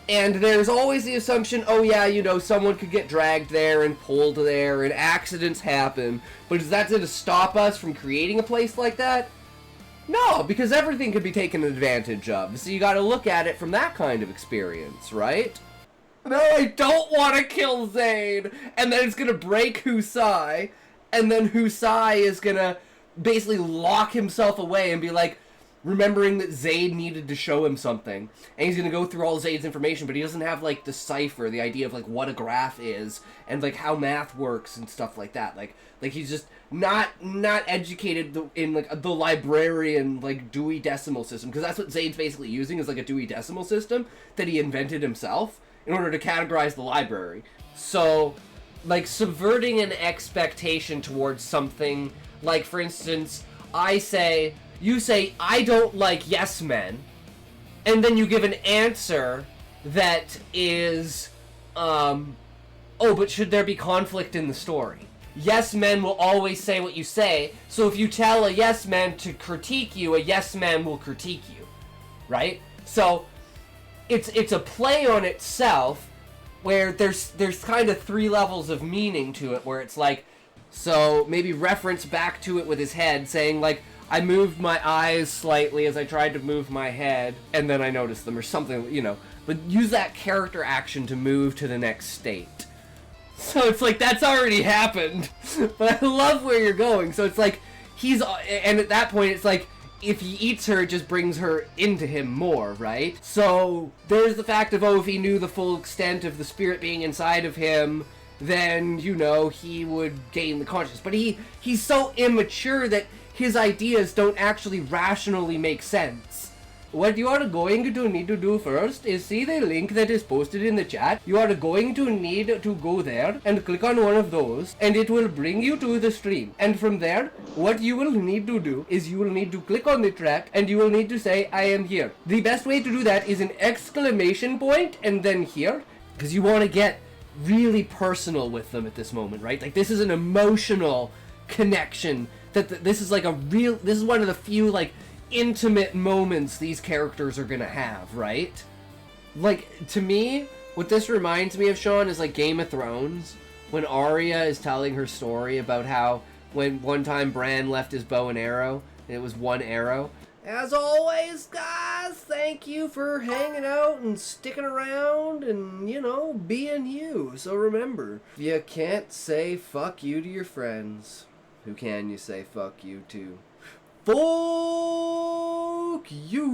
And there's always the assumption, oh yeah, you know, someone could get dragged there and pulled there and accidents happen, but is that going to stop us from creating a place like that? No, because everything could be taken advantage of, so you gotta look at it from that kind of experience, right? No, I don't want to kill Zane! And then it's gonna break Husai, and then Husai is gonna basically lock himself away and be like, remembering that Zayd needed to show him something, and he's gonna go through all Zayd's information, but he doesn't have like the cipher, the idea of like what a graph is and like how math works and stuff like that. Like he's just not educated in like the librarian like Dewey Decimal System, because that's what Zayd's basically using, is like a Dewey Decimal System that he invented himself in order to categorize the library. So like subverting an expectation towards something, like for instance, you say, I don't like yes men, and then you give an answer that is, oh, but should there be conflict in the story? Yes men will always say what you say, so if you tell a yes man to critique you, a yes man will critique you, right? So, it's a play on itself, where there's kind of 3 levels of meaning to it, where it's like, so maybe reference back to it with his head, saying like, I moved my eyes slightly as I tried to move my head, and then I noticed them, or something, you know. But use that character action to move to the next state. So it's like, that's already happened. But I love where you're going. So it's like, and at that point, it's like, if he eats her, it just brings her into him more, right? So there's the fact of, oh, if he knew the full extent of the spirit being inside of him, then, you know, he would gain the consciousness. But he's so immature that his ideas don't actually rationally make sense. What you are going to need to do first is see the link that is posted in the chat. You are going to need to go there and click on one of those, and it will bring you to the stream. And from there, what you will need to do is you will need to click on the track, and you will need to say, I am here. The best way to do that is an exclamation point and then here, because you want to get really personal with them at this moment, right? Like, this is an emotional connection, this is like this is one of the few like intimate moments these characters are gonna have, right? Like, to me, what this reminds me of, Sean, is like Game of Thrones, when Arya is telling her story about how when one time Bran left his bow and arrow, and it was one arrow. As always, guys, thank you for hanging out and sticking around and, you know, being you. So remember, if you can't say fuck you to your friends, who can you say fuck you to? Fuck you!